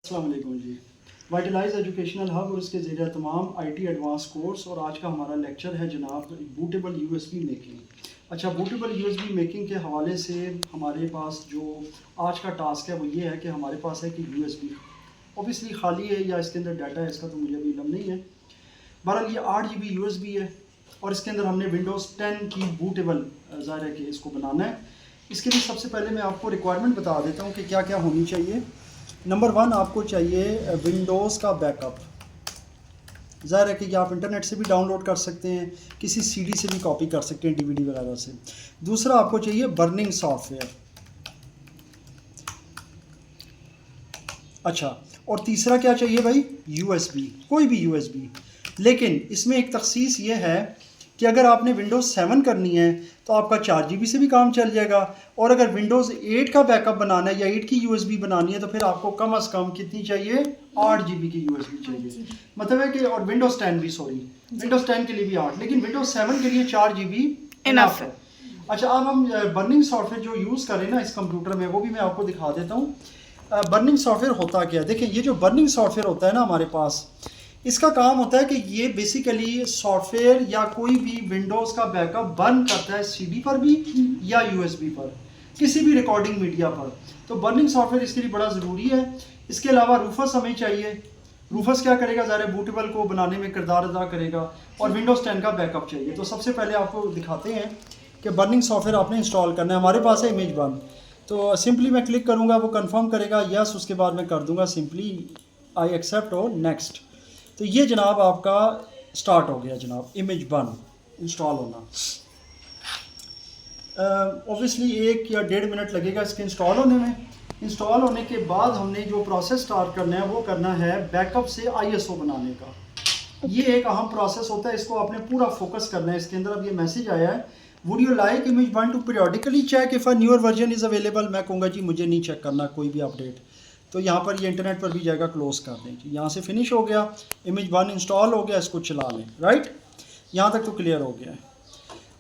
अस्सलाम वालेकुम जी। वाइटलाइज educational hub और इसके ज़रिए तमाम आईटी एडवांस कोर्स और आज का हमारा लेक्चर है जनाब बूटेबल यूएसबी मेकिंग। अच्छा, बूटेबल यूएसबी मेकिंग के हवाले से हमारे पास जो आज का टास्क है वो ये है कि हमारे पास है कि यूएसबी ऑब्वियसली खाली है या इसके अंदर डाटा है इसका तो मुझे भी इल्म नहीं है। बहरहाल ये 8 GB यूएसबी है और इसके अंदर हमने विंडोज़ 10 की बूटेबल ज़ाहिर है कि इसको बनाना है। इसके लिए सबसे पहले मैं आपको रिक्वायरमेंट बता देता हूँ कि क्या क्या होनी चाहिए। नंबर 1 आपको चाहिए विंडोज़ का बैकअप। ज़ाहिर है कि आप इंटरनेट से भी डाउनलोड कर सकते हैं, किसी सीडी से भी कॉपी कर सकते हैं, डीवीडी वगैरह से। दूसरा आपको चाहिए बर्निंग सॉफ्टवेयर। अच्छा, और तीसरा क्या चाहिए भाई? यूएसबी, कोई भी यूएसबी। लेकिन इसमें एक तखसीस ये है कि अगर आपने विंडोज़ 7 करनी है तो आपका 4 GB से भी काम चल जाएगा, और अगर विंडोज़ 8 का बैकअप बनाना है या 8 की यूएसबी बनानी है तो फिर आपको कम से कम कितनी चाहिए? 8 GB की यूएसबी चाहिए। मतलब है कि, और विंडोज़ 10 भी, सॉरी विंडोज़ 10 के लिए भी 8, लेकिन विंडोज़ 7 के लिए 4 GB इनफ है। अच्छा, अब हम बर्निंग सॉफ्टवेयर जो यूज़ करें ना इस कंप्यूटर में वो भी मैं आपको दिखा देता हूँ। बर्निंग सॉफ्टवेयर होता क्या है? देखिए, ये जो बर्निंग सॉफ्टवेयर होता है ना हमारे पास, इसका काम होता है कि ये बेसिकली सॉफ्टवेयर या कोई भी विंडोज़ का बैकअप बर्न करता है सीडी पर भी या यूएसबी पर, किसी भी रिकॉर्डिंग मीडिया पर। तो बर्निंग सॉफ्टवेयर इसके लिए बड़ा ज़रूरी है। इसके अलावा रूफस हमें चाहिए। रूफस क्या करेगा? ज़ाहिर बूटेबल को बनाने में किरदार अदा करेगा। और विंडोज़ 10 का बैकअप चाहिए। तो सबसे पहले आपको दिखाते हैं कि बर्निंग सॉफ्टवेयर आपने इंस्टॉल करना है। हमारे पास है इमेज बर्न, तो सिंपली मैं क्लिक करूँगा, वो कंफर्म करेगा यस, उसके बाद मैं कर दूँगा सिंपली आई एक्सेप्ट और नेक्स्ट। तो ये जनाब आपका स्टार्ट हो गया जनाब इमेज बर्न इंस्टॉल होना। ऑब्वियसली 1 या 1.5 मिनट लगेगा इसके इंस्टॉल होने में। इंस्टॉल होने के बाद हमने जो प्रोसेस स्टार्ट करना है वो करना है बैकअप से आईएसओ बनाने का। ये एक अहम प्रोसेस होता है, इसको आपने पूरा फोकस करना है। इसके अंदर अब ये मैसेज आया है, would you like image burn to periodically check if a newer version is available. मैं कहूँगा जी मुझे नहीं चेक करना कोई भी अपडेट, तो यहाँ पर ये इंटरनेट पर भी जाएगा, क्लोज़ कर दें। यहाँ से फिनिश हो गया, इमेज बर्न इंस्टॉल हो गया, इसको चला लें। राइट, यहाँ तक तो क्लियर हो गया है।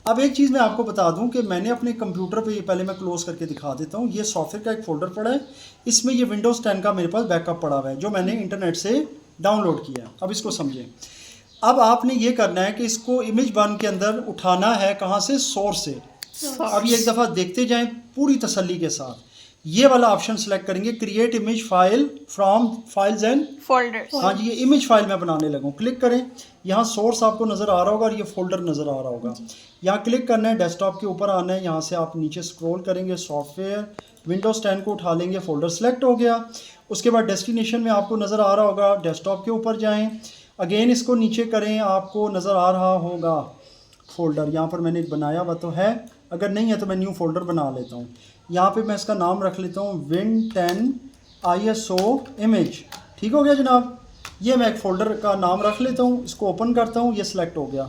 अब एक चीज़ मैं आपको बता दूं कि मैंने अपने कंप्यूटर पे, ये पहले मैं क्लोज़ करके दिखा देता हूँ, ये सॉफ्टवेयर का एक फ़ोल्डर पड़ा है, इसमें ये विंडोज़ 10 का मेरे पास बैकअप पड़ा हुआ है जो मैंने इंटरनेट से डाउनलोड किया है। अब इसको समझें। अब आपने ये करना है कि इसको इमेज बर्न के अंदर उठाना है, कहाँ से? सोर्स से। अब ये एक दफ़ा देखते जाएं पूरी तसल्ली के साथ। ये वाला ऑप्शन सेलेक्ट करेंगे, create image file from files and folders. हाँ जी, ये इमेज फाइल मैं बनाने लगा हूँ। क्लिक करें, यहाँ सोर्स आपको नज़र आ रहा होगा और ये फोल्डर नज़र आ रहा होगा। यहाँ क्लिक करना है, डेस्कटॉप के ऊपर आना है, यहाँ से आप नीचे स्क्रॉल करेंगे, सॉफ्टवेयर, विंडोज़ 10 को उठा लेंगे, फोल्डर सेलेक्ट हो गया। उसके बाद डेस्टिनेशन में आपको नज़र आ रहा होगा, डेस्कटॉप के ऊपर जाएँ, अगेन इसको नीचे करें, आपको नज़र आ रहा होगा फोल्डर। यहाँ पर मैंने एक बनाया हुआ तो है, अगर नहीं है तो मैं न्यू फोल्डर बना लेता हूँ। यहाँ पे मैं इसका नाम रख लेता हूँ विन 10 ISO इमेज। ठीक हो गया जनाब, ये मैं एक फ़ोल्डर का नाम रख लेता हूँ, इसको ओपन करता हूँ, ये सिलेक्ट हो गया।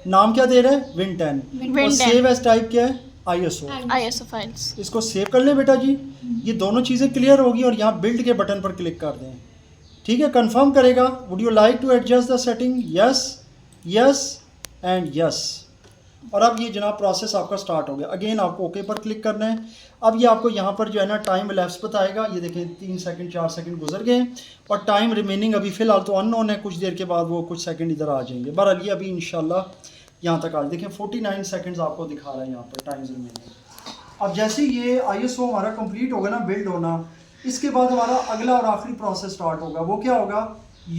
नाम क्या दे रहा है? विन 10। और सेव एज टाइप क्या है? ISO files. इसको सेव कर लें बेटा जी। ये दोनों चीज़ें क्लियर होगी और यहाँ बिल्ड के बटन पर क्लिक कर दें। ठीक है, कंफर्म करेगा, would you like to adjust the setting? Yes, yes and yes. और अब ये जनाब प्रोसेस आपका स्टार्ट हो गया। अगेन आपको ओके पर क्लिक करना है। अब ये आपको यहाँ पर जो है ना टाइम लैप्स बताएगा, ये देखें 3 सेकंड 4 सेकंड गुजर गए और टाइम रिमेनिंग अभी फ़िलहाल तो अननोन है, कुछ देर के बाद वो कुछ सेकंड इधर आ जाएंगे। बहरहाल ये अभी इंशाल्लाह यहाँ तक आ देखें 49 सेकंड्स आपको दिखा रहा है यहाँ पर टाइम रिमेनिंग। अब जैसे ये ISO हमारा कंप्लीट होगा ना बिल्ड होना, इसके बाद हमारा अगला और आखिरी प्रोसेस स्टार्ट होगा। वो क्या होगा?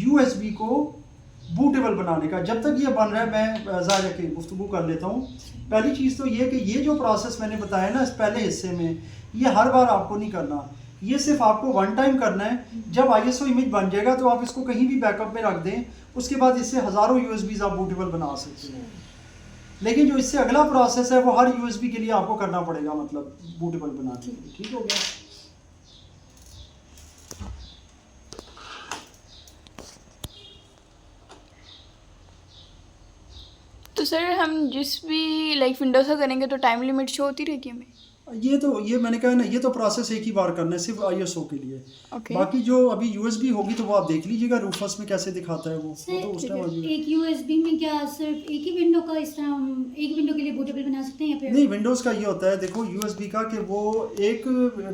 USB को बूटेबल बनाने का। जब तक ये बन रहा है मैं ज़ाहिर की गुफ्तगू कर लेता हूँ। पहली चीज़ तो ये कि ये जो प्रोसेस मैंने बताया ना इस पहले हिस्से में, ये हर बार आपको नहीं करना, ये सिर्फ आपको वन टाइम करना है। जब ISO इमेज बन जाएगा तो आप इसको कहीं भी बैकअप में रख दें, उसके बाद इससे हज़ारों USBs आप बूटेबल बना सकते हैं। लेकिन जो इससे अगला प्रोसेस है वो हर USB के लिए आपको करना पड़ेगा, मतलब बूटेबल बनाने के लिए। ठीक हो गया? तो सर हम जिस भी लाइक विंडोज़ का करेंगे तो टाइम लिमिट शो होती रहेगी हमें? ये मैंने कहा ना, ये तो प्रोसेस एक ही बार करना है सिर्फ ISO के लिए। Okay. बाकी जो अभी USB होगी तो वो आप देख लीजिएगा रूफस में कैसे दिखाता है वो तो उस टाइम अभी एक USB में क्या सिर्फ एक ही विंडो का इस तरह हम एक विंडो के लिए बूटेबल बना सकते हैं या फिर नहीं, विंडोज़ का ये होता है देखो USB का कि वो एक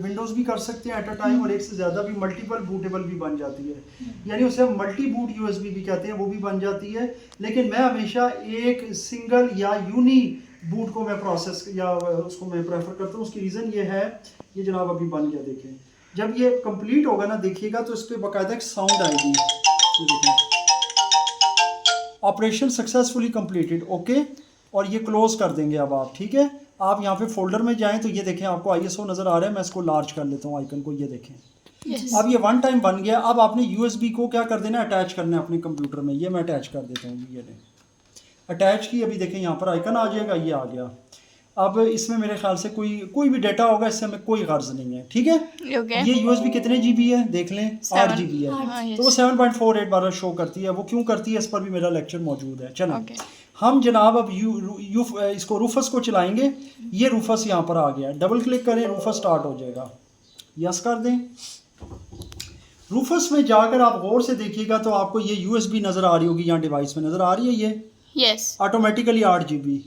विंडोज़ भी कर सकते हैं एट अ टाइम और एक से ज़्यादा भी मल्टीपल बूटेबल भी बन जाती है, यानी उसे हम मल्टी बूट USB भी कहते हैं, वो भी बन जाती है। लेकिन मैं हमेशा एक सिंगल या यूनी बूट को मैं प्रोसेस या उसको मैं प्रेफर करता हूँ। उसकी रीज़न ये है, ये जनाब अभी बन गया देखें, जब ये कंप्लीट होगा ना देखिएगा तो इस पर बाकायदा एक साउंड आएगी, ये देखें ऑपरेशन सक्सेसफुली कंप्लीटेड, ओके। और ये क्लोज कर देंगे अब आप, ठीक है। आप यहाँ पे फोल्डर में जाएं तो ये देखें आपको ISO नज़र आ रहा है, मैं इसको लार्ज कर लेता हूँ आइकन को, ये देखें Yes. अब ये वन टाइम बन गया। अब आपने USB को क्या कर देना, अटैच करना है अपने कंप्यूटर में। ये मैं अटैच कर देता हूँ, ये अटैच की, अभी देखें यहाँ पर आइकन आ जाएगा, ये आ गया। अब इसमें मेरे ख्याल से कोई भी डाटा होगा, इससे हमें कोई गर्ज नहीं है, ठीक है। Okay. ये USB कितने GB है देख लें, 8 GB है। हाँ, yes. तो वो 7.48 बार शो करती है। वो क्यों करती है इस पर भी मेरा लेक्चर मौजूद है। चलो Okay. हम जनाब अब इसको रूफस को चलाएंगे। ये रूफस यहाँ पर आ गया, डबल क्लिक करें, रूफस स्टार्ट हो जाएगा, यस कर दें। रूफस में जाकर आप गौर से देखिएगा तो आपको ये USB नज़र आ रही होगी, यहाँ डिवाइस में नज़र आ रही है, ये Yes. Automatically 8 GB।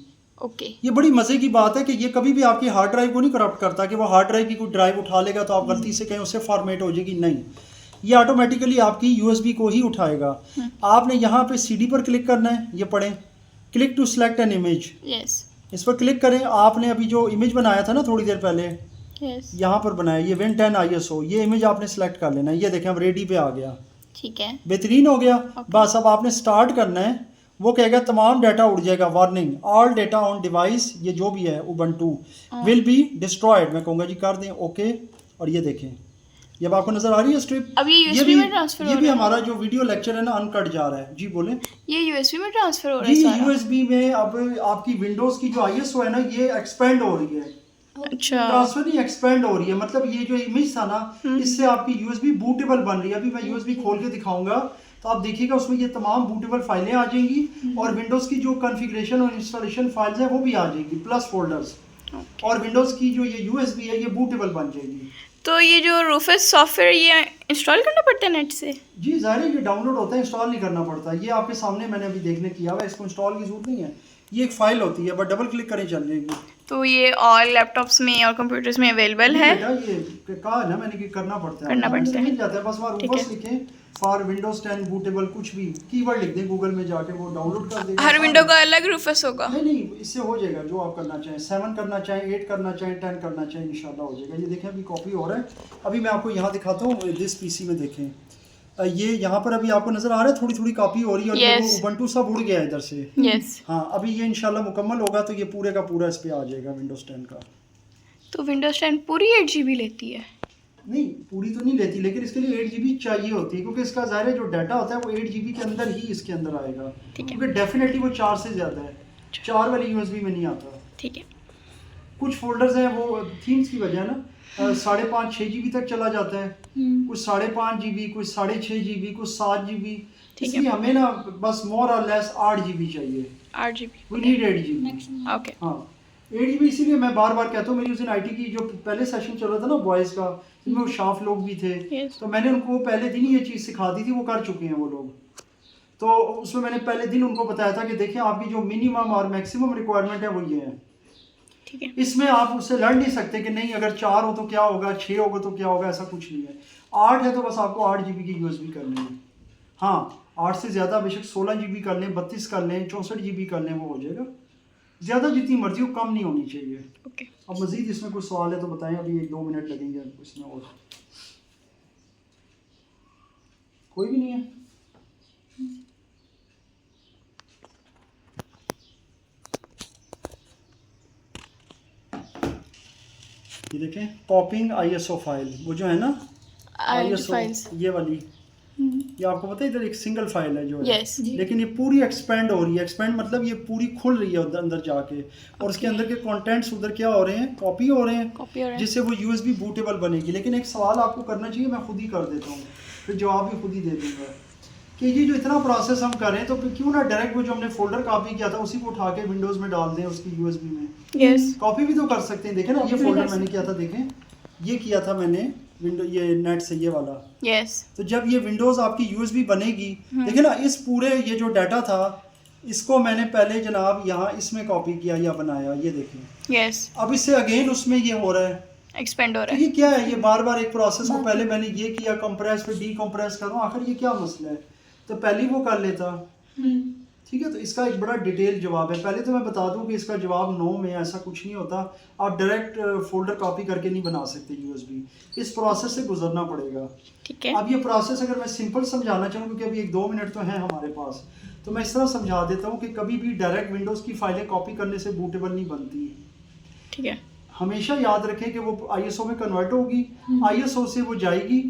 Okay. ये बड़ी मज़े की बात है कि ये कभी भी आपकी हार्ड ड्राइव को नहीं करप्ट करता कि वो हार्ड ड्राइव की कोई ड्राइव उठा लेगा तो आप गलती से कहीं उससे फॉर्मेट हो जाएगी, नहीं, ये ऑटोमेटिकली आपकी USB को ही उठाएगा। आपने यहाँ पे CD पर क्लिक करना है, ये पढ़ें, click to select an image, Yes. इस पर क्लिक करें। आपने अभी जो इमेज बनाया था ना थोड़ी देर पहले, Yes. यहाँ पर बनाया, ये Win 10 ISO, ये इमेज आपने सेलेक्ट कर लेना है। ये देखें अब रेडी पे आ गया, ठीक है। बेहतरीन हो गया। बस अब आपने स्टार्ट करना है, वो कहेगा तमाम डाटा उड़ जाएगा, warning all data on device, ये जो भी है उबंटू विल बी डिस्ट्रॉयड। मैं कहूँगा जी कर दें, ओके। और ये देखें, ये अब आपको नजर आ रही है स्ट्रिप। अब ये USB में ट्रांसफर हो ये भी रहा है। हमारा जो वीडियो लेक्चर है ना अनकट जा रहा है। जी बोले। ये USB में ट्रांसफर हो रहा है जी सारा। USB में अब आपकी विंडोज की जो ISO है ना ये एक्सपेंड हो रही है, अच्छा। ट्रांसफर नहीं एक्सपेंड हो रही है। मतलब ये जो इमेज था ना इससे आपकी USB बूटेबल बन रही है। अभी मैं USB खोल के दिखाऊंगा तो आप देखिएगा उसमें ये तमाम बूटेबल फाइलें आ जाएंगी और विंडोज़ की जो कॉन्फ़िगरेशन और इंस्टॉलेशन फाइल्स हैं वो भी आ जाएगी, प्लस फोल्डर्स। और विंडोज़ की जो ये USB है ये बूटेबल बन जाएगी। तो ये जो रूफस सॉफ्टवेयर ये इंस्टॉल करना पड़ता है नेट से? जी ज़ाहिर है ये डाउनलोड होता है, इंस्टॉल नहीं करना पड़ता। ये आपके सामने मैंने अभी देखने किया हुआ है, इसको इंस्टॉल की जरूरत नहीं है। ये एक फाइल होती है, बस डबल क्लिक करें चल जाएगी। तो ये ऑल लैपटॉप्स में और कंप्यूटर्स में अवेलेबल है? बेटा ये कहा है ना मैंने कि करना पड़ता है, करना पड़ता है। मिल जाता है। बस वहाँ ठीक रूफस है। लिखें फॉर विंडोज 10 बूटेबल, कुछ भी कीवर्ड लिख दें गूगल में जाके, वो डाउनलोड कर देगा। हर विंडो का अलग रूफस होगा? नहीं, इससे हो जाएगा जो आप करना चाहें, 7 करना चाहें, 8 करना चाहें, 10 करना चाहें, इंशाल्लाह हो जाएगा। ये देखें अभी कॉपी हो रहा है। अभी मैं आपको यहाँ दिखाता हूँ, दिस PC में देखें, ये यहाँ पर अभी आपको नजर आ रहा है थोड़ी थोड़ी कॉपी हो रही है और ये Yes. उबंटू सब उड़ गया है इधर से। यस। हाँ अभी ये इंशाल्लाह मुकम्मल होगा तो ये पूरे का पूरा इस पे आ जाएगा विंडोज 10 का। तो विंडोज 10 पूरी 8 GB लेती है? नहीं पूरी तो नहीं लेती, लेकिन इसके लिए 8 GB चाहिए होती है क्योंकि इसका ज़ाहिर है जो डाटा होता है वो 8 GB के अंदर ही इसके अंदर आएगा, ठीक है। क्योंकि डेफिनेटली वो 4 से ज़्यादा है, 4 वाली USB में नहीं आता। ठीक है। कुछ फोल्डर्स हैं वो थीम्स की वजह ना 5.5-6 GB तक चला जाता है, कुछ 5.5 GB, कुछ 6.5 GB, कुछ 7 GB। ठीक है। इसलिए हमें ना बस मोर और लेस 8 GB चाहिए, 8 GB। We need 8 GB। Maximum. Okay. हाँ 8 GB, इसीलिए मैं बार बार कहता हूँ, मेरी उस दिन IT की जो पहले सेशन चल रहा था ना बॉयज़ का, जिसमें वो शाफ लोग भी थे, Yes. तो मैंने उनको पहले दिन ही ये चीज़ सिखा दी थी, वो कर चुके हैं वो लोग। तो उसमें मैंने पहले दिन उनको बताया था कि देखें आपकी जो मिनिमम और मैक्सिमम रिक्वायरमेंट है वो ये है। ठीक है। इसमें आप उससे लड़ नहीं सकते कि नहीं अगर 4 हो तो क्या होगा, 6 होगा तो क्या होगा, ऐसा कुछ नहीं है। 8 है तो बस आपको 8 GB की USB करनी है। हाँ 8 से ज़्यादा बेशक 16 GB कर लें, 32 कर लें, 64 GB कर लें, वो हो जाएगा। ज़्यादा जितनी मर्जी हो, कम नहीं होनी चाहिए। ओके। अब मज़ीद इसमें कुछ सवाल है तो बताएं, अभी 1-2 मिनट लगेंगे इसमें। और कोई भी नहीं है? ये देखें कॉपिंग ISO फाइल, वो जो है ना ISO फाइल्स। ये वाली, ये आपको पता है इधर एक सिंगल फाइल है जो है, Yes. लेकिन ये पूरी एक्सपेंड हो रही है। एक्सपेंड मतलब ये पूरी खुल रही है उधर अंदर जाके, और उसके अंदर के कंटेंट्स उधर क्या हो रहे हैं, कॉपी हो रहे हैं, कॉपी हो रहा है। जिससे वो USB बूटेबल बनेगी। लेकिन एक सवाल आपको करना चाहिए, मैं खुद ही कर देता हूँ, फिर जवाब भी खुद ही दे दूँगा कि ये जो इतना प्रोसेस हम करें तो क्यों ना डायरेक्ट वो जो हमने फोल्डर कॉपी किया था उसी को उठा के विंडोज़ में डाल दें उसकी यूएसबी में। यस कॉपी भी तो कर सकते हैं, देखें ना, ये Copy भी फोल्डर कर मैंने किया था, देखें ये किया था मैंने विंडो ये नेट से ये वाला। यस तो जब ये विंडोज़ आपकी यूएसबी बनेगी, देखें ना, इस पूरे ये जो डाटा था इसको मैंने पहले जनाब यहाँ इसमें कॉपी किया या बनाया, ये देखें। यस अब इससे अगेन उसमें ये हो रहा है, एक्सपेंड हो तो रहा ये है। क्या है, ये बार बार एक प्रोसेस को पहले मैंने ये किया कंप्रेस फिर डीकंप्रेस करूँ, आखिर ये क्या मसला है, तो पहले वो कर लेता। ठीक है, तो इसका एक बड़ा डिटेल जवाब है। पहले तो मैं बता दूं कि इसका जवाब नो में, ऐसा कुछ नहीं होता। आप डायरेक्ट फोल्डर कॉपी करके नहीं बना सकते यूएसबी, इस प्रोसेस से गुजरना पड़ेगा। ठीक है। अब ये प्रोसेस अगर मैं सिंपल समझाना चाहूँ, क्योंकि अभी 1-2 मिनट तो है हमारे पास, तो मैं इस तरह समझा देता हूँ कि कभी भी डायरेक्ट विंडोज़ की फाइलें कॉपी करने से बूटेबल नहीं बनती। ठीक है। हमेशा याद रखें कि वो आईएसओ में कन्वर्ट होगी, आईएसओ से वो जाएगी,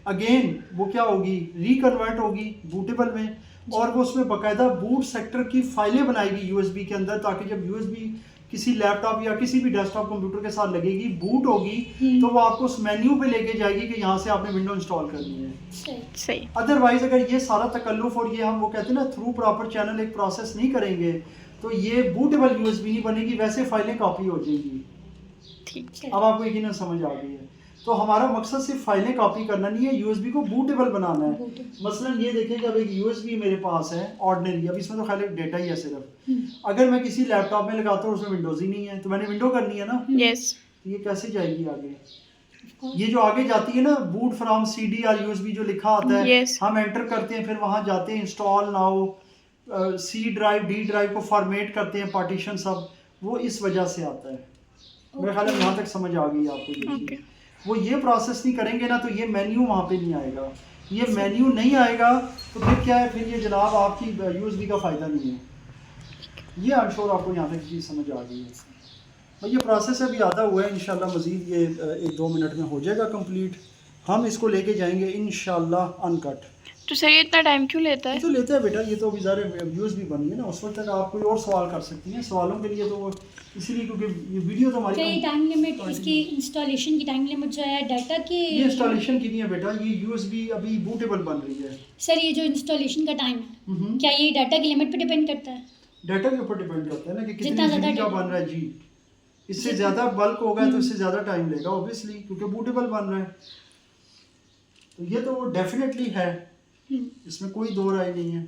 अगेन वो क्या होगी, रिकन्वर्ट होगी बूटेबल में, और वो उसमें बाकायदा बूट सेक्टर की फाइलें बनाएगी यूएसबी के अंदर, ताकि जब यूएसबी किसी लैपटॉप या किसी भी डेस्कटॉप कंप्यूटर के साथ लगेगी, बूट होगी, तो वो आपको उस मेन्यू पे लेके जाएगी कि यहाँ से आपने विंडो इंस्टॉल करनी है। सही। अदरवाइज अगर ये सारा तकल्लुफ और ये हम वो कहते हैं ना थ्रू प्रॉपर चैनल एक प्रोसेस नहीं करेंगे, तो ये बूटेबल यूएसबी नहीं बनेगी, वैसे फाइलें कॉपी हो जाएंगी। ठीक है। अब आपको यकीनन समझ आ गई है। तो हमारा मकसद सिर्फ फाइलें कॉपी करना नहीं है, यूएसबी को बूटेबल बनाना है। मसलन ये देखें कि अब एक यूएसबी मेरे पास है ऑर्डिनरी, अब इसमें तो खाली डेटा ही है सिर्फ, अगर मैं किसी लैपटॉप में लगाता हूँ उसमें विंडोज ही नहीं है, तो मैंने विंडो करनी है ना, यस। तो ये कैसे जाएगी आगे? ये जो आगे जाती है ना, बूट फ्रॉम सीडी और यूएसबी जो लिखा आता है, Yes. हम एंटर करते हैं, फिर वहां जाते हैं install now, C drive D drive को फॉर्मेट करते हैं, पार्टीशन सब, वो इस वजह से आता है। मेरे ख्याल में यहाँ तक समझ आ गई आपको ये चीज़। Okay. वो ये प्रोसेस नहीं करेंगे ना, तो ये मेन्यू वहाँ पे नहीं आएगा। ये मेन्यू नहीं आएगा तो फिर क्या है, फिर ये जनाब आपकी यूएसबी का फ़ायदा नहीं है। ये आई एम श्योर आपको यहाँ तक चीज़ समझ आ गई है। भाई ये प्रोसेस अभी आधा हुआ है, इंशाल्लाह मज़ीद ये 1-2 मिनट में हो जाएगा कंप्लीट। हम इसको लेके जाएंगे इंशाल्लाह अनकट। तो सर ये इतना टाइम क्यों लेता ये है? तो लेता है बेटा, ये तो अभी ज़्यादा व्यूज़ भी बनी है ना, उस वक्त तक आप कोई और सवाल कर सकती हैं। सवालों के लिए तो इसीलिए क्योंकि ये वीडियो तो क्या ये हमारी टाइम लिमिट, इसकी इंस्टॉलेशन की टाइम लिमिट जो है डाटा की, ये इंस्टॉलेशन की नहीं है बेटा, ये यूएसबी अभी बूटेबल बन रही है। सर ये जो इंस्टॉलेशन का टाइम है, क्या ये डाटा की लिमिट पे डिपेंड करता है? डाटा के ऊपर डिपेंड करता है ना कि कितनी जितना ज़्यादा जीबी का data- बन रहा है जी। इससे ज़्यादा बल्क होगा तो इससे ज़्यादा टाइम लेगा ऑब्वियसली, क्योंकि बूटेबल बन रहा है। तो ये तो डेफिनेटली है, इसमें कोई दो राय नहीं है।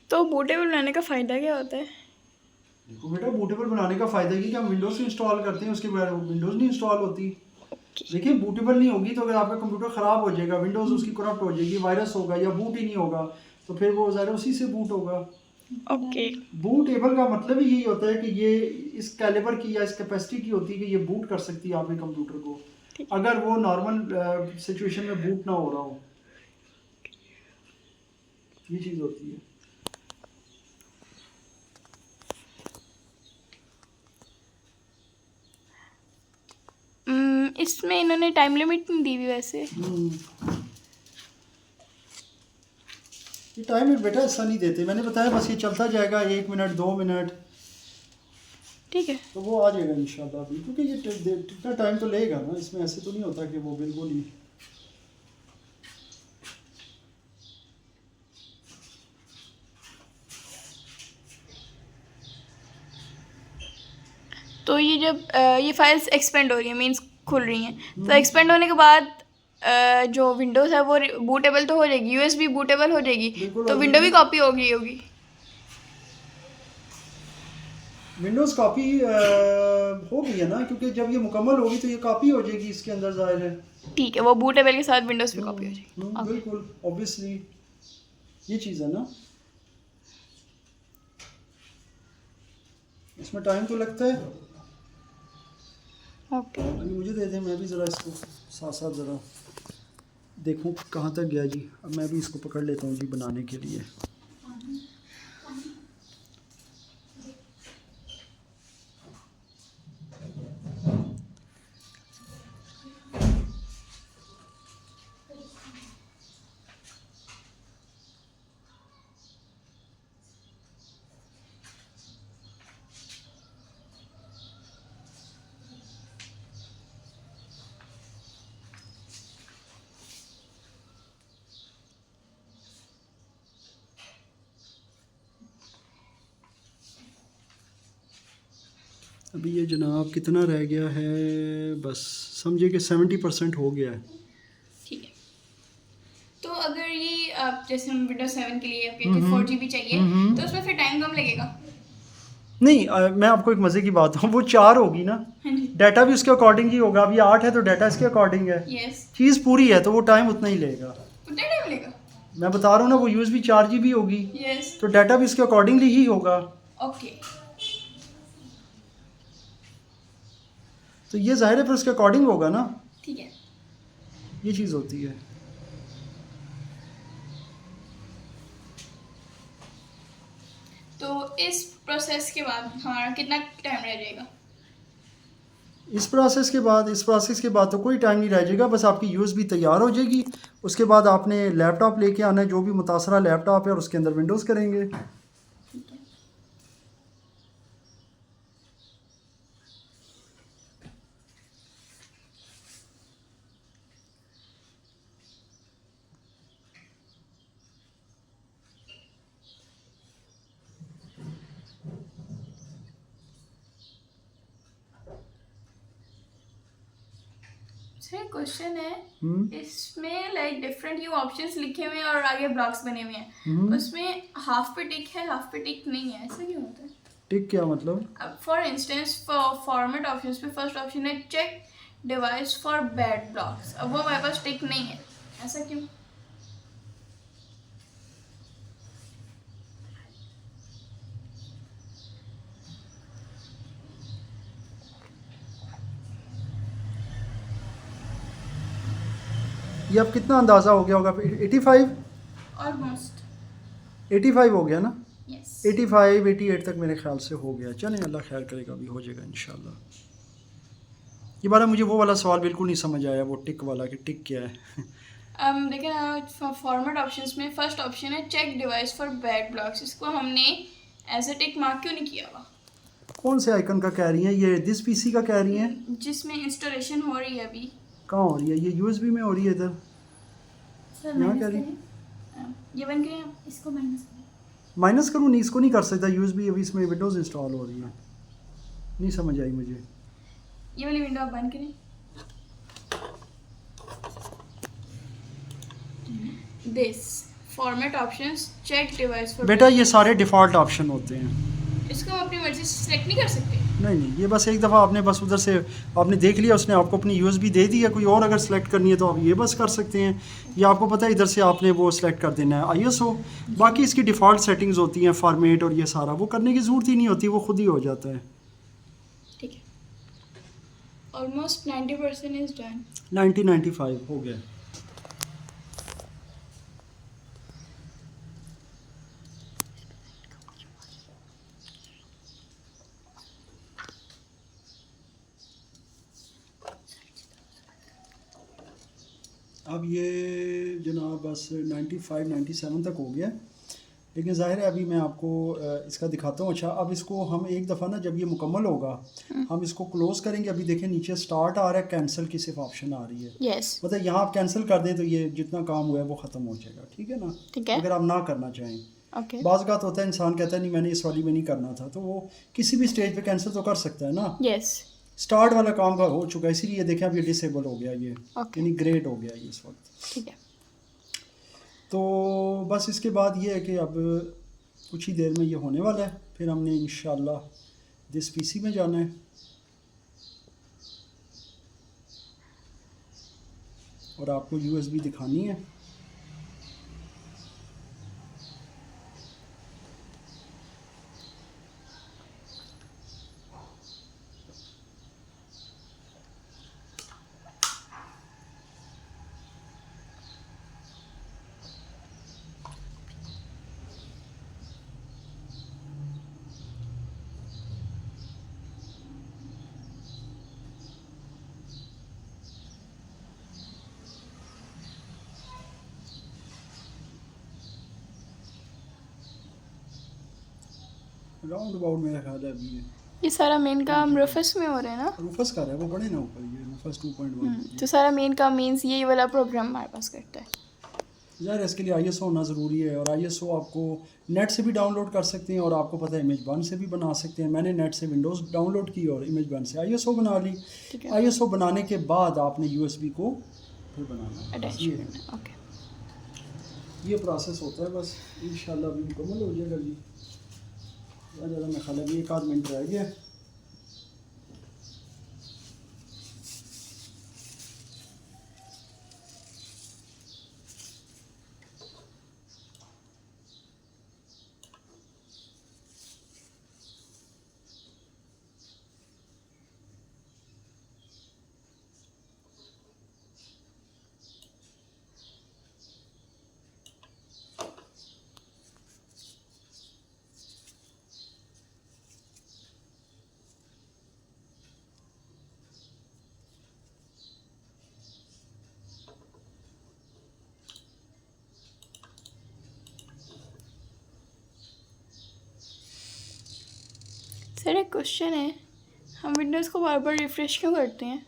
तो बूटेबल बनाने का फ़ायदा क्या होता है? देखो बेटा, बूटेबल बनाने का फ़ायदा ये कि हम विंडोज़ इंस्टॉल करते हैं, उसके बगैर विंडोज़ नहीं इंस्टॉल होती। देखिए बूटेबल नहीं होगी तो अगर आपका कंप्यूटर ख़राब हो जाएगा, विंडोज़ उसकी करप्ट हो जाएगी, वायरस होगा या बूट ही नहीं होगा, तो फिर वो ज़ाहिर उसी से बूट होगा। ओके। बूटेबल का मतलब ही यही होता है कि ये इस कैलिबर की या इस कैपेसिटी की होती है कि ये बूट कर सकती है आपके कंप्यूटर को, अगर वो नॉर्मल सिचुएशन में बूट ना हो रहा हो, ये चीज़ होती है। इसमें इन्होंने टाइम लिमिट नहीं दी हुई वैसे। ये टाइम बेटा ऐसा नहीं देते, मैंने बताया बस ये चलता जाएगा 1 मिनट 2 मिनट, ठीक है। तो वो आ जाएगा इंशाल्लाह अभी, क्योंकि ये कितना टाइम तो लेगा ना, इसमें ऐसे तो नहीं होता कि वो बिल्कुल ही। तो ये जब ये फाइल्स एक्सपेंड हो रही हैं, मीन्स खुल रही हैं, तो एक्सपेंड होने के बाद जो विंडोज़ है वो बूटेबल तो हो जाएगी, यूएसबी बूटेबल हो जाएगी, बिल्कुल तो हो विंडो भी जाएगी। कॉपी होगी। विंडोज़ कॉपी हो गई है ना, क्योंकि जब ये मुकम्मल होगी तो ये कॉपी हो जाएगी इसके अंदर, ज़ाहिर है। ठीक है, वो बूटेबल के साथ विंडोज़ भी कॉपी हो जाएगी। Okay. बिल्कुल ऑब्वियसली ये चीज़ है ना, इसमें टाइम तो लगता है। ओके। अभी मुझे दे दें, मैं भी ज़रा इसको साथ साथ ज़रा देखूं कहाँ तक गया जी। अब मैं भी इसको पकड़ लेता हूँ जी बनाने के लिए। अभी ये जनाब कितना रह गया है, बस समझिए कि 70% हो गया है। ठीक है। तो अगर ये आप जैसे हम विंडोज 7 के लिए आप कहते हैं 4 GB चाहिए, तो उसमें फिर टाइम कम लगेगा? नहीं मैं आपको एक मज़े की बात हूँ, वो 4 होगी ना, हाँ जी। डाटा भी उसके अकॉर्डिंग ही होगा। अभी 8 है तो डाटा इसके अकॉर्डिंग है। यस। चीज़ पूरी है तो वो टाइम उतना ही लेगा। उतना टाइम लेगा? मैं बता रहा हूँ ना, वो USB 4 GB होगी यस। तो डाटा भी इसके अकॉर्डिंगली ही होगा। ओके। तो ये जाहिर है फिर उसके अकॉर्डिंग होगा ना, ठीक है। ये चीज़ होती है। तो इस प्रोसेस के बाद हमारा कितना टाइम रह जाएगा? इस प्रोसेस के बाद तो कोई टाइम नहीं रह जाएगा, बस आपकी USB तैयार हो जाएगी। उसके बाद आपने लैपटॉप लेके आना है, जो भी मुतासरा लैपटॉप है, और उसके अंदर विंडोज़ करेंगे। ठीक है। सर क्वेश्चन है, इसमें लाइक डिफरेंट यू ऑप्शंस लिखे हुए हैं और आगे ब्लॉक्स बने हुए हैं, उसमें हाफ पे टिक है हाफ पे टिक नहीं है, ऐसा क्यों होता है? टिक क्या मतलब? अब फॉर इंस्टेंस फॉर्मेट ऑप्शंस पे फर्स्ट ऑप्शन है check device for bad blocks, अब वो हमारे पास टिक नहीं है, ऐसा क्यों? ये अब कितना अंदाज़ा हो गया होगा? 85 ऑलमोस्ट 85 हो गया ना? यस। 85 88 तक मेरे ख्याल से हो गया। चलें, अल्लाह खैर करेगा, अभी हो जाएगा इंशाल्लाह। ये बार मुझे वो वाला सवाल बिल्कुल नहीं समझ आया, वो टिक वाला, कि टिक क्या है। देखिए ना, फॉर्मेट ऑप्शंस में फर्स्ट ऑप्शन है check device for bad blocks, इसको हमने एज अ टिक मार्क क्यों नहीं किया हुआ? कौन से आइकन का कह रही हैं? ये दिस PC का कह रही हैं? जिसमें इंस्टॉलेशन हो रही है अभी। कहाँ हो रही है? ये USB में हो रही है इधर। सर यहाँ माइनस कह रही? करें, ये बन गए हैं। इसको माइनस करें। माइनस करूँ? नहीं, इसको नहीं कर सकता। USB अभी इसमें विंडोज़ इंस्टॉल हो रही है, नहीं समझ आई मुझे। ये वाली विंडो आप बंद करें। This format options check device for बेटा ये सारे डिफ़ॉल्ट ऑप्शन होते हैं। इसको हम अपनी मर्जी से सिलेक्ट नहीं कर सकते? नहीं, ये बस एक दफ़ा आपने बस उधर से आपने देख लिया, उसने आपको अपनी USB दे दी है। कोई और अगर सेलेक्ट करनी है तो आप ये बस कर सकते हैं। ये आपको पता है, इधर से आपने वो सेलेक्ट कर देना है ISO। बाकी इसकी डिफ़ॉल्ट सेटिंग्स होती हैं, फॉर्मेट और ये सारा, वो करने की ज़रूरत ही नहीं होती, वो खुद ही हो जाता है। ठीक है। Almost 90% is done. 90-95 हो गया। अब ये जनाब बस 95-97 तक हो गया, लेकिन ज़ाहिर है अभी मैं आपको इसका दिखाता हूँ। अच्छा, अब इसको हम एक दफ़ा ना, जब ये मुकम्मल होगा, हम इसको क्लोज़ करेंगे। अभी देखें नीचे स्टार्ट आ रहा है, कैंसिल की सिर्फ ऑप्शन आ रही है। यस। मतलब यहाँ आप कैंसिल कर दें तो ये जितना काम हुआ है वो ख़त्म हो जाएगा, ठीक है ना? ठीक है। अगर आप ना करना चाहें। ओके। बाज़ बात होता है, इंसान कहता है नहीं मैंने इस वाली में नहीं करना था, तो वो किसी भी स्टेज पे कैंसिल तो कर सकता है ना। यस। स्टार्ट वाला काम का हो चुका है, इसीलिए देखें अब ये डिसेबल हो गया, ये ओके। यानी ग्रेड हो गया ये इस वक्त। ठीक है। तो बस इसके बाद ये है कि अब कुछ ही देर में ये होने वाला है, फिर हमने इंशाल्लाह दिस PC में जाना है और आपको USB दिखानी है। राउंड अबाउट मेरा ख्याल है अभी ये सारा मेन काम रफस में हो रहा है ना? रूफस का है, वो बड़े ना ऊपर, ये रूफस 2.1। तो सारा मेन काम मीन्स यही वाला प्रोग्राम हमारे पास करता है। ज़ाहिर है इसके लिए ISO होना ज़रूरी है, और ISO आपको नेट से भी डाउनलोड कर सकते हैं, और आपको पता है इमेज वन से भी बना सकते हैं। मैंने नेट से विंडोज़ डाउनलोड की और इमेज वन से ISO बना ली। ठीक है। ISO बनाने के बाद आपने USB को फिर बनाना है। अटैच ये है, करना, ओके। ये प्रोसेस होता है बस। इंशाल्लाह अभी मुकम्मल हो जाएगा जी। ज़्यादा मैं ख्याल अभी 1 आध मिनट रह गया। सर एक क्वेश्चन है, हम विंडोज़ को बार बार रिफ़्रेश क्यों करते हैं?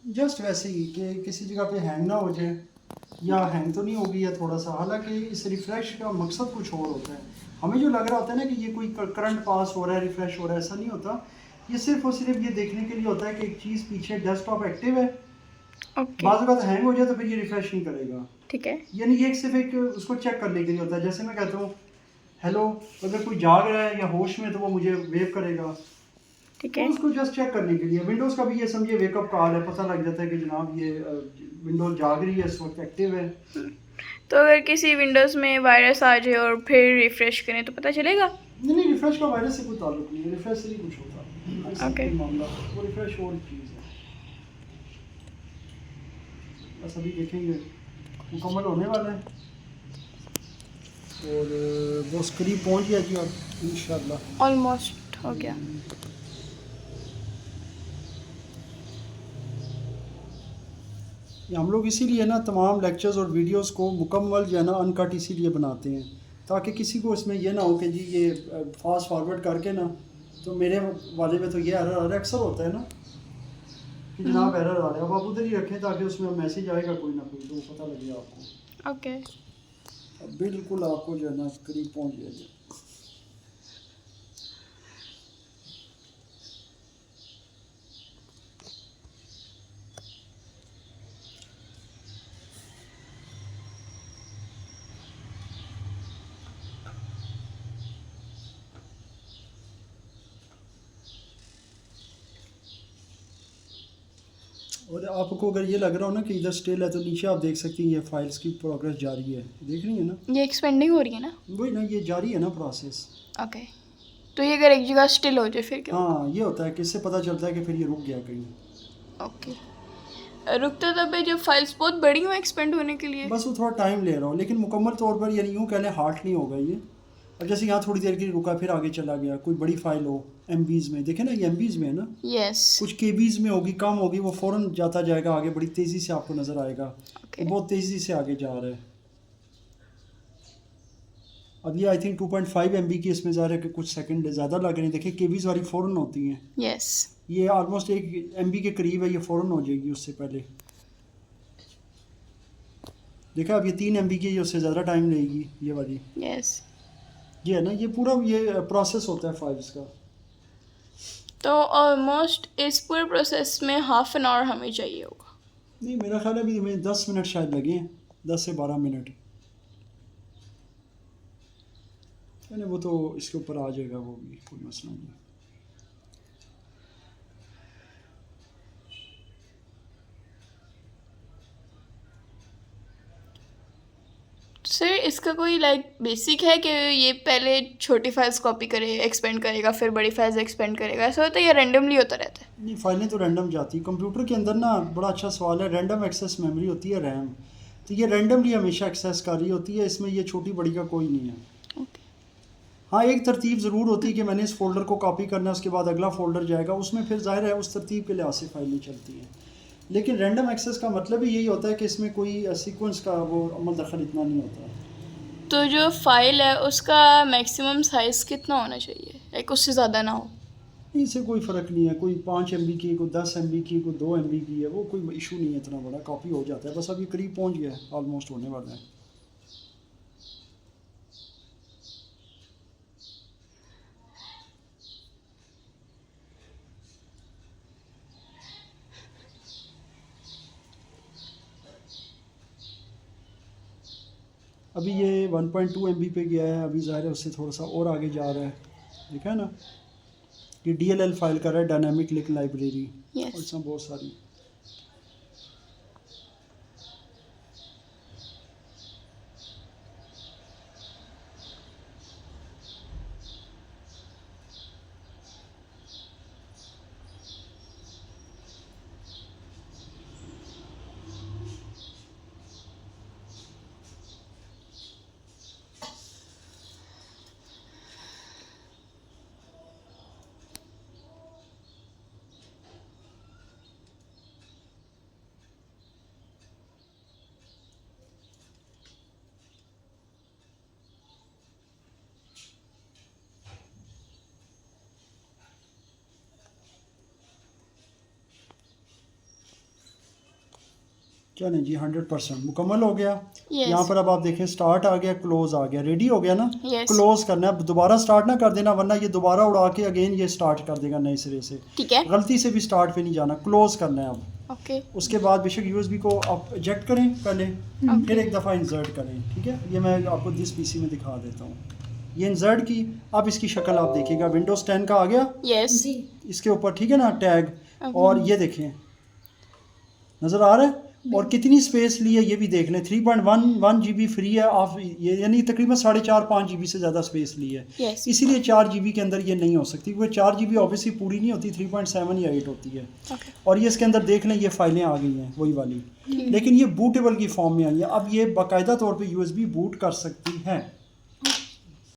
जस्ट वैसे ही कि किसी जगह पे हैंग ना हो जाए, या हैंग तो नहीं होगी या थोड़ा सा। हालांकि इस रिफ़्रेश का मकसद कुछ और होता है। हमें जो लग रहा होता है ना कि ये कोई करंट पास हो रहा है, रिफ़्रेश हो रहा है, ऐसा नहीं होता। ये सिर्फ और सिर्फ ये देखने के लिए होता है कि एक चीज़ पीछे डेस्कटॉप एक्टिव है। ओके, बाज़ बात हैंग हो जाए तो फिर ये रिफ़्रेश नहीं करेगा। ठीक है। यानी ये सिर्फ एक उसको चेक करने के लिए होता है। जैसे मैं कहता हूँ हेलो, अगर कोई जाग रहा है या होश में तो वो मुझे वेव करेगा, ठीक तो है। उसको जस्ट चेक करने के लिए। विंडोज़ का भी ये समझिए वेकअप कॉल है, पता लग जाता है कि जनाब ये विंडोज़ जाग रही है, इस वक्त एक्टिव है। तो अगर किसी विंडोज़ में वायरस आ जाए और फिर रिफ़्रेश करें तो पता चलेगा? नहीं, रिफ़्रेश का वायरस से कोई ताल्लुक नहीं है। रिफ़्रेश से नहीं कुछ होता। ऐसा Okay. कोई मामला, वो रिफ़्रेश और चीज़ है। बस अभी देखेंगे, मुकम्मल होने वाला है और वो करीब पहुंच गया जी अब इंशाल्लाह। ऑलमोस्ट हो गया। ये हम लोग इसीलिए ना तमाम लेक्चर्स और वीडियोस को मुकम्मल जो है ना अनकट इसीलिए बनाते हैं, ताकि किसी को इसमें ये ना हो कि जी ये फास्ट फॉरवर्ड करके ना, तो मेरे वाले में तो ये एरर अक्सर होता है ना कि जनाब एरर आ रहा है। अब आप उधर ही रखें ताकि उसमें मैसेज आएगा कोई ना कोई, तो पता लगे आपको। ओके। अब बिल्कुल आपको जो है ना करीब पहुँच जाएगा। और आपको अगर ये लग रहा हो ना कि इधर स्टिल है, तो नीचे आप देख सकती हैं ये फाइल्स की प्रोग्रेस जारी है, देख रही है ना? ये एक्सपेंडिंग हो रही है ना? वही ना, ये जारी है ना प्रोसेस। ओके। तो ये अगर एक जगह स्टिल हो जाए फिर क्या? हाँ, ये होता है कि इससे पता चलता है कि फिर ये रुक गया कहीं। ओके। रुकता तब है जब फाइल्स बहुत बड़ी हो एक्सपेंड होने के लिए। बस वो थोड़ा टाइम ले रहा हो, लेकिन मुकम्मल तौर पर यानी यूँ कह लें हार्ट नहीं होगा ये। अब जैसे यहाँ थोड़ी देर के लिए रुका, फिर आगे चला गया, कोई बड़ी फाइल हो MBs में, देखे ना ये MBs में है ना, यस। कुछ KBs में होगी, कम होगी, वो फ़ौरन जाता जाएगा आगे, बड़ी तेज़ी से आपको नज़र आएगा। ओके। वो बहुत तेज़ी से आगे जा रहा है। अब ये आई थिंक 2.5 MB की इसमें जा रहा है कि कुछ सेकंड ज़्यादा लग रहे हैं। देखिए KBs वाली फ़ौरन होती हैं, यस। ये ऑलमोस्ट 1 MB के करीब है, ये फ़ौरन हो जाएगी उससे पहले। देखा, अब ये 3 MB की, ये उससे ज़्यादा टाइम लेगी ये वाली। यस। ये है ना, ये पूरा ये प्रोसेस होता है फाइल्स का। तो ऑलमोस्ट इस पूरे प्रोसेस में हाफ एन आवर हमें चाहिए होगा। नहीं, मेरा ख्याल है अभी हमें 10 मिनट शायद लगे हैं, 10 से 12 मिनट। यानी वो तो इसके ऊपर आ जाएगा, वो भी कोई मसला नहीं। सर इसका कोई बेसिक है कि ये पहले छोटी फाइल्स कॉपी करे, एक्सपेंड करेगा, फिर बड़ी फाइल्स एक्सपेंड करेगा, ऐसा होता है या रैंडमली होता रहता है? नहीं, फाइलें तो रैंडम जाती। कंप्यूटर के अंदर ना बड़ा अच्छा सवाल है, रैंडम एक्सेस मेमोरी होती है रैम, तो ये रैंडमली हमेशा एक्सेस कर रही होती है, इसमें ये छोटी बड़ी का कोई नहीं है। ओके। हाँ, एक तरतीब ज़रूर होती है कि मैंने इस फोल्डर को कॉपी करना है, उसके बाद अगला फोल्डर जाएगा, उसमें फिर ज़ाहिर है उस तरतीब के लिहाज से फाइलें चलती हैं। लेकिन रैंडम एक्सेस का मतलब ही यही होता है कि इसमें कोई सीक्वेंस का वो अमल दखल इतना नहीं होता। तो जो फाइल है उसका मैक्सिमम साइज़ कितना होना चाहिए, उससे ज़्यादा ना हो? इससे कोई फ़र्क नहीं है, कोई 5 MB की, कोई 10 MB की, कोई 2 MB की है, वो कोई इशू नहीं है, इतना बड़ा कॉपी हो जाता है। बस अभी करीब पहुंच गया है, ऑलमोस्ट होने वाला है। अभी ये 1.2 MB पे गया है, अभी ज़ाहिर है उससे थोड़ा सा और आगे जा रहा है, देखा है ना। ये DLL फाइल कर रहा है, डायनामिक लिंक लाइब्रेरी, Yes. और इसमें बहुत सारी। चलें जी, 100% मुकम्मल हो गया। Yes. यहाँ पर अब आप देखें स्टार्ट आ गया, क्लोज आ गया, रेडी हो गया ना। Yes. क्लोज करना है, अब दोबारा स्टार्ट ना कर देना, वरना ये दोबारा उड़ा के अगेन ये स्टार्ट कर देगा नए सिरे से। ठीक है। गलती से भी स्टार्ट पे नहीं जाना, क्लोज करना है अब। ओके। उसके बाद बेशक USB को आप इजेक्ट करें पहले, फिर एक दफ़ा इंसर्ट करें, ठीक है। ये मैं आपको दिस PC में दिखा देता हूँ। ये इंसर्ट की, अब इसकी शक्ल आप देखिएगा, विंडोज़ 10 का आ गया यस। जी इसके ऊपर, ठीक है ना, टैग। और ये देखें, नज़र आ रहा है, और कितनी स्पेस ली है ये भी देख लें। 3.11 GB फ्री है, आप ये यानी तकरीबन 4.5-5 GB से ज़्यादा स्पेस ली है। Yes. इसीलिए 4 GB के अंदर ये नहीं हो सकती, क्योंकि 4 GB ऑब्वियसली पूरी नहीं होती, 3.7 या 8 होती है। ओके। और ये इसके अंदर देख लें, ये फाइलें आ गई हैं वही वाली, लेकिन ये बूटेबल की फॉर्म में आई है। अब ये बाकायदा तौर पे USB बूट कर सकती हैं।